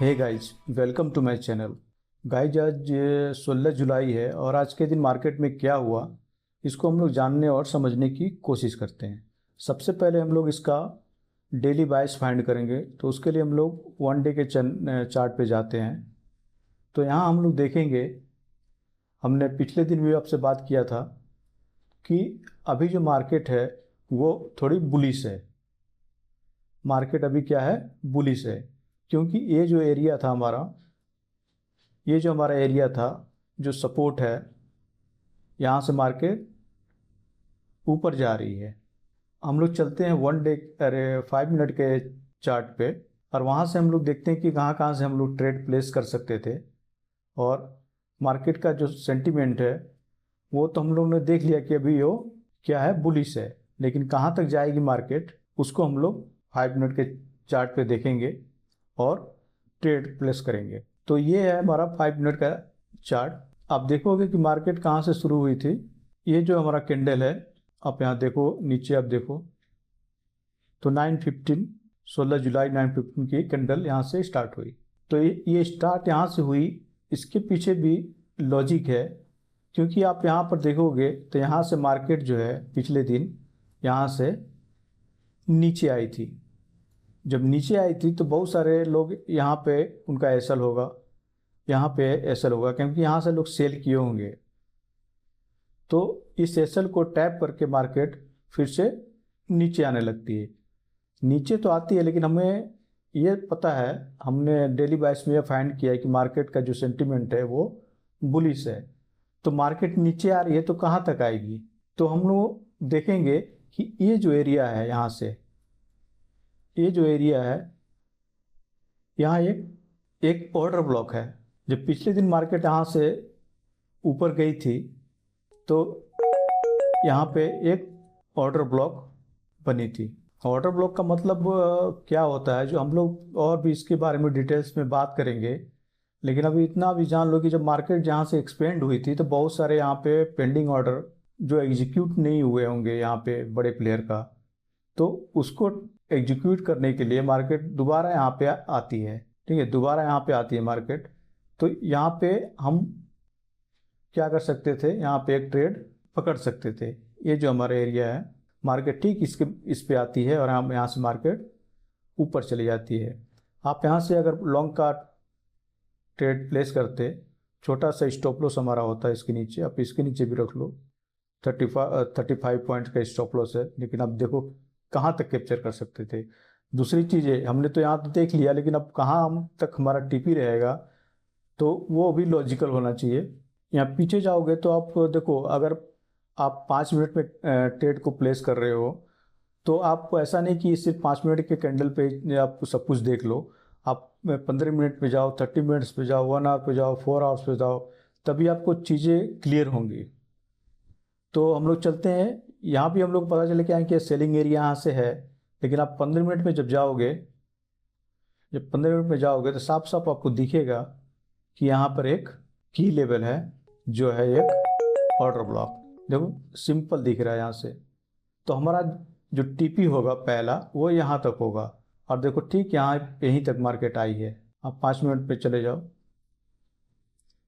Hey guys, welcome to my channel. Guys, आज 16 जुलाई है और आज के दिन मार्केट में क्या हुआ इसको हम लोग जानने और समझने की कोशिश करते हैं। सबसे पहले हम लोग इसका डेली बायस फाइंड करेंगे, तो उसके लिए हम लोग वन डे के चार्ट पे जाते हैं। तो यहाँ हम लोग देखेंगे, हमने पिछले दिन भी आपसे बात किया था कि अभी जो मार्केट है वो थोड़ी बुलिश है। मार्केट अभी क्या है? बुलिश है, क्योंकि ये जो एरिया था हमारा एरिया था जो सपोर्ट है, यहाँ से मार्केट ऊपर जा रही है। हम लोग चलते हैं वन डे 5 मिनट के चार्ट पे, और वहाँ से हम लोग देखते हैं कि कहाँ कहाँ से हम लोग ट्रेड प्लेस कर सकते थे। और मार्केट का जो सेंटीमेंट है वो तो हम लोग ने देख लिया कि अभी वो क्या है, बुलिश है। लेकिन कहाँ तक जाएगी मार्केट उसको हम लोग 5 मिनट के चार्ट पे देखेंगे और ट्रेड प्लेस करेंगे। तो ये है हमारा 5 मिनट का चार्ट। आप देखोगे कि मार्केट कहाँ से शुरू हुई थी। ये जो हमारा कैंडल है, आप यहाँ देखो, नीचे आप देखो तो 9:15 16 जुलाई 9:15 की कैंडल यहाँ से स्टार्ट हुई। तो ये स्टार्ट यहाँ से हुई, इसके पीछे भी लॉजिक है। क्योंकि आप यहाँ पर देखोगे तो यहाँ से मार्केट जो है पिछले दिन यहाँ से नीचे आई थी। जब नीचे आई थी तो बहुत सारे लोग यहाँ पे उनका एसल होगा, यहाँ पे एसल होगा, क्योंकि यहाँ से लोग सेल किए होंगे। तो इस एसल को टैप करके मार्केट फिर से नीचे आने लगती है। नीचे तो आती है, लेकिन हमें ये पता है, हमने डेली बायस में ये फाइंड किया है कि मार्केट का जो सेंटीमेंट है वो बुलिश है। तो मार्केट नीचे आ रही है तो कहाँ तक आएगी? तो हम लोग देखेंगे कि ये जो एरिया है, यहाँ से ये जो एरिया है, यहाँ एक ऑर्डर ब्लॉक है। जब पिछले दिन मार्केट यहाँ से ऊपर गई थी तो यहाँ पे एक ऑर्डर ब्लॉक बनी थी। ऑर्डर ब्लॉक का मतलब क्या होता है, जो हम लोग और भी इसके बारे में डिटेल्स में बात करेंगे। लेकिन अभी इतना भी जान लो कि जब मार्केट जहाँ से एक्सपेंड हुई थी तो बहुत सारे यहाँ पे पेंडिंग ऑर्डर जो एग्जीक्यूट नहीं हुए होंगे यहाँ पे बड़े प्लेयर का, तो उसको एग्जीक्यूट करने के लिए मार्केट दोबारा यहाँ पे आती है। ठीक है, दोबारा यहाँ पे आती है मार्केट। तो यहाँ पे हम क्या कर सकते थे, यहाँ पे एक ट्रेड पकड़ सकते थे। ये जो हमारा एरिया है, मार्केट ठीक इस पे आती है और हम यहाँ से मार्केट ऊपर चली जाती है। आप यहाँ से अगर लॉन्ग का ट्रेड प्लेस करते, छोटा सा स्टॉप लॉस हमारा होता है इसके नीचे, आप इसके नीचे भी रख लो। 35 पॉइंट का स्टॉप लॉस है, लेकिन अब देखो कहाँ तक कैप्चर कर सकते थे। दूसरी चीज़ है, हमने तो यहाँ तो देख लिया, लेकिन अब कहाँ हम तक हमारा टीपी रहेगा, तो वो भी लॉजिकल होना चाहिए। यहाँ पीछे जाओगे तो आप देखो, अगर आप 5 मिनट में ट्रेड को प्लेस कर रहे हो तो आपको ऐसा नहीं कि सिर्फ 5 मिनट के कैंडल पे आप सब कुछ देख लो। आप 15 मिनट पे जाओ, 30 मिनट्स पे जाओ, 1 आवर पे जाओ, 4 आवर्स पे जाओ, तभी आपको चीज़ें क्लियर होंगी। तो हम लोग चलते हैं, यहाँ भी हम लोग पता चले क्या है कि सेलिंग एरिया यहाँ से है। लेकिन आप 15 मिनट में जब 15 मिनट में जाओगे तो साफ साफ आपको दिखेगा कि यहाँ पर एक की लेवल है जो है एक ऑर्डर ब्लॉक। देखो सिंपल दिख रहा है यहाँ से। तो हमारा जो टीपी होगा पहला वो यहाँ तक होगा, और देखो ठीक यहाँ यहीं तक मार्केट आई है। आप 5 मिनट पे चले जाओ,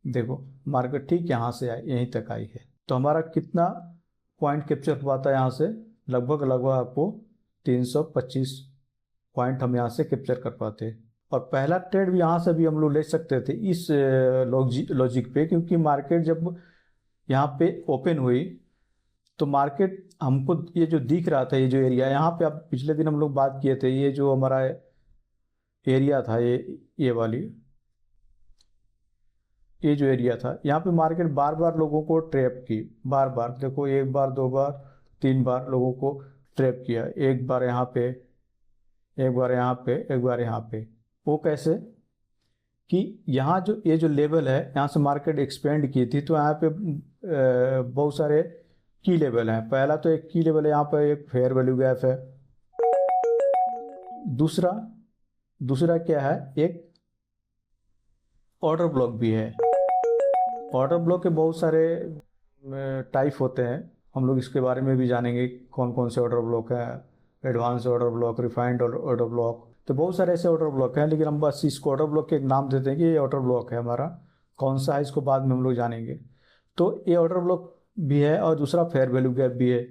देखो मार्केट ठीक यहाँ से यहीं तक आई है। तो हमारा कितना पॉइंट कैप्चर हुआ था यहाँ से? लगभग आपको 325 पॉइंट हम यहाँ से कैप्चर कर पाते। और पहला ट्रेड भी यहाँ से भी हम लोग ले सकते थे इस लॉजिक पे, क्योंकि मार्केट जब यहाँ पे ओपन हुई तो मार्केट हमको ये जो दिख रहा था, ये जो एरिया यहाँ पे, आप पिछले दिन हम लोग बात किए थे, ये जो हमारा एरिया था, ये जो एरिया था, यहाँ पे मार्केट बार बार लोगों को ट्रैप की। बार बार देखो, एक बार, 2 बार, 3 बार लोगों को ट्रैप किया। एक बार यहाँ पे, एक बार यहाँ पे, एक बार यहाँ पे। वो कैसे कि यहाँ जो ये जो लेवल है, यहाँ से मार्केट एक्सपेंड की थी, तो यहाँ पे बहुत सारे की लेवल हैं। पहला तो एक की लेवल है, यहाँ पर एक फेयर वैल्यू गैप है। दूसरा क्या है, एक ऑर्डर ब्लॉक भी है। ऑर्डर ब्लॉक के बहुत सारे टाइप होते हैं, हम लोग इसके बारे में भी जानेंगे कौन कौन से ऑर्डर ब्लॉक हैं। Advance order block, refined order block, तो बहुत सारे ऐसे ऑर्डर ब्लॉक हैं, लेकिन हम बस इसको ऑर्डर ब्लॉक के एक नाम देते हैं कि ये ऑर्डर ब्लॉक है हमारा। कौन सा है इसको बाद में हम लोग जानेंगे। तो ये ऑर्डर ब्लॉक भी है और दूसरा फेयर वैल्यू गैप भी है।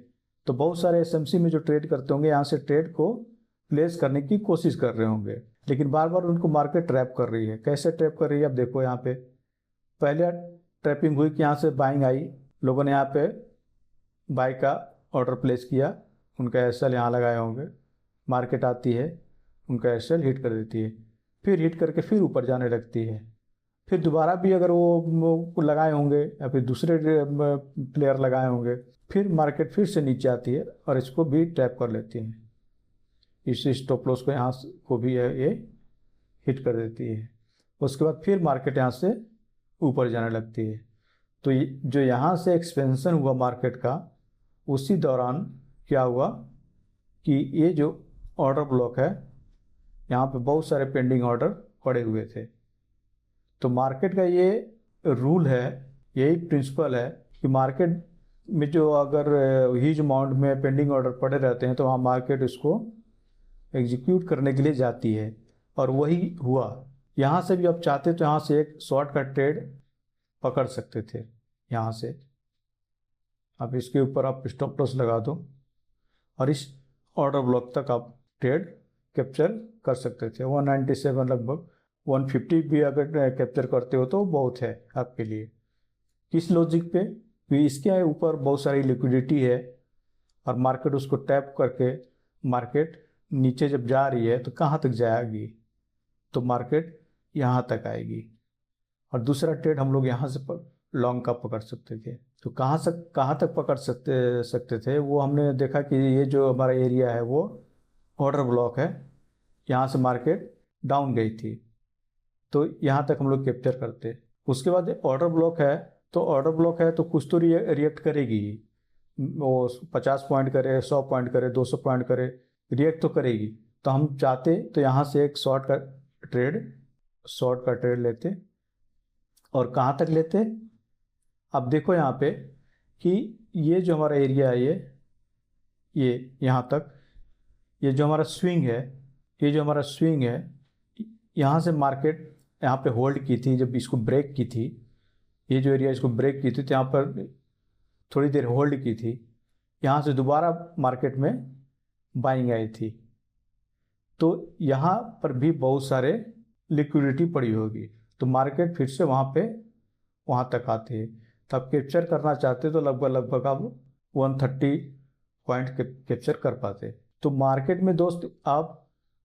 तो बहुत सारे एसएमसी में जो ट्रेड करते होंगे यहाँ से ट्रेड को प्लेस करने की कोशिश कर रहे होंगे, लेकिन बार बार उनको मार्केट ट्रैप कर रही है। कैसे ट्रैप कर रही है, अब देखो यहाँ पे पहले ट्रैपिंग हुई कि यहाँ से बाइंग आई, लोगों ने यहाँ पे बाई का ऑर्डर प्लेस किया, उनका एसएल यहाँ लगाए होंगे, मार्केट आती है, उनका एसएल हिट कर देती है, फिर हिट करके फिर ऊपर जाने लगती है, फिर दोबारा भी अगर वो लगाए होंगे या फिर दूसरे प्लेयर लगाए होंगे, फिर मार्केट फिर से नीचे आती है और इसको भी ट्रैप कर लेती है। इस स्टॉप लॉस को यहाँ को भी ये हिट कर देती है। उसके बाद फिर मार्केट यहाँ से ऊपर जाने लगती है। तो जो यहाँ से एक्सपेंशन हुआ मार्केट का, उसी दौरान क्या हुआ कि ये जो ऑर्डर ब्लॉक है यहाँ पे बहुत सारे पेंडिंग ऑर्डर पड़े हुए थे। तो मार्केट का ये रूल है, यही प्रिंसिपल है कि मार्केट में जो अगर ह्यूज अमाउंट में पेंडिंग ऑर्डर पड़े रहते हैं तो वहाँ मार्केट इसको एग्जीक्यूट करने के लिए जाती है, और वही हुआ। यहाँ से भी आप चाहते तो यहाँ से एक शॉर्ट का ट्रेड पकड़ सकते थे। यहाँ से अब इसके ऊपर आप स्टॉप लॉस लगा दो और इस ऑर्डर ब्लॉक तक आप ट्रेड कैप्चर कर सकते थे। 197 लगभग 150 भी अगर कैप्चर करते हो तो बहुत है आपके लिए। किस लॉजिक पे, कि इसके ऊपर बहुत सारी लिक्विडिटी है और मार्केट उसको टैप करके मार्केट नीचे जब जा रही है तो कहाँ तक जाएगी, तो मार्केट यहाँ तक आएगी। और दूसरा ट्रेड हम लोग यहाँ से लॉन्ग का पकड़ सकते थे। तो कहाँ तक पकड़ सकते थे वो हमने देखा कि ये जो हमारा एरिया है वो ऑर्डर ब्लॉक है, यहाँ से मार्केट डाउन गई थी तो यहाँ तक हम लोग कैप्चर करते। उसके बाद ऑर्डर ब्लॉक है, तो ऑर्डर ब्लॉक है तो कुछ तो रिएक्ट करेगी, वो 50 पॉइंट करे, 100 पॉइंट करे, 200 पॉइंट करे, रिएक्ट तो करेगी। तो हम चाहते तो यहाँ से एक शॉर्ट का ट्रेड लेते। और कहाँ तक लेते, अब देखो यहाँ पे कि ये जो हमारा एरिया है ये यहाँ तक, ये जो हमारा स्विंग है, यहाँ से मार्केट यहाँ पे होल्ड की थी, जब इसको ब्रेक की थी, ये जो एरिया इसको ब्रेक की थी तो यहाँ पर थोड़ी देर होल्ड की थी, यहाँ से दोबारा मार्केट में बाइंग आई थी। तो यहाँ पर भी बहुत सारे लिक्विडिटी पड़ी होगी, तो मार्केट फिर से वहाँ तक आती है। तो आप कैप्चर करना चाहते तो लगभग आप 130 पॉइंट कैप्चर कर पाते। तो मार्केट में दोस्त आप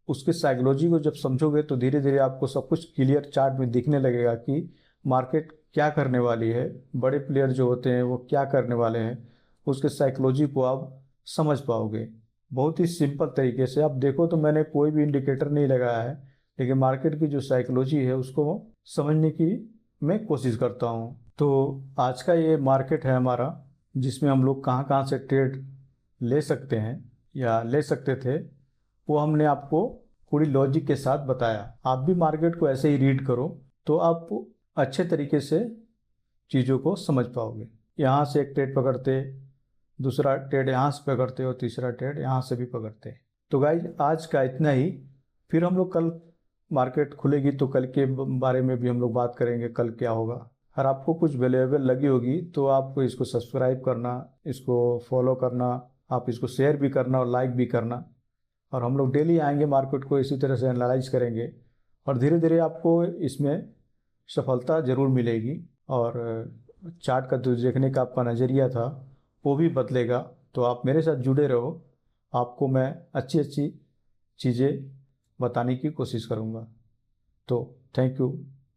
उसके साइकोलॉजी को जब समझोगे तो धीरे धीरे आपको सब कुछ क्लियर चार्ट में दिखने लगेगा कि मार्केट क्या करने वाली है, बड़े प्लेयर जो होते हैं वो क्या करने वाले हैं, उसके साइकोलॉजी को आप समझ पाओगे बहुत ही सिंपल तरीके से। आप देखो तो मैंने कोई भी इंडिकेटर नहीं लगाया है, लेकिन मार्केट की जो साइकोलॉजी है उसको समझने की मैं कोशिश करता हूँ। तो आज का ये मार्केट है हमारा, जिसमें हम लोग कहाँ कहाँ से ट्रेड ले सकते हैं या ले सकते थे, वो हमने आपको पूरी लॉजिक के साथ बताया। आप भी मार्केट को ऐसे ही रीड करो तो आप अच्छे तरीके से चीज़ों को समझ पाओगे। यहाँ से एक ट्रेड पकड़ते, दूसरा ट्रेड यहाँ से पकड़ते और तीसरा ट्रेड यहाँ से भी पकड़ते। तो गाइज आज का इतना ही, फिर हम लोग कल मार्केट खुलेगी तो कल के बारे में भी हम लोग बात करेंगे, कल क्या होगा। अगर आपको कुछ वैल्यूएबल लगी होगी तो आपको इसको सब्सक्राइब करना, इसको फॉलो करना, आप इसको शेयर भी करना और लाइक भी करना। और हम लोग डेली आएंगे, मार्केट को इसी तरह से एनालाइज करेंगे और धीरे धीरे आपको इसमें सफलता ज़रूर मिलेगी और चार्ट का जो देखने का आपका नज़रिया था वो भी बदलेगा। तो आप मेरे साथ जुड़े रहो, आपको मैं अच्छी अच्छी चीज़ें बताने की कोशिश करूँगा। तो थैंक यू।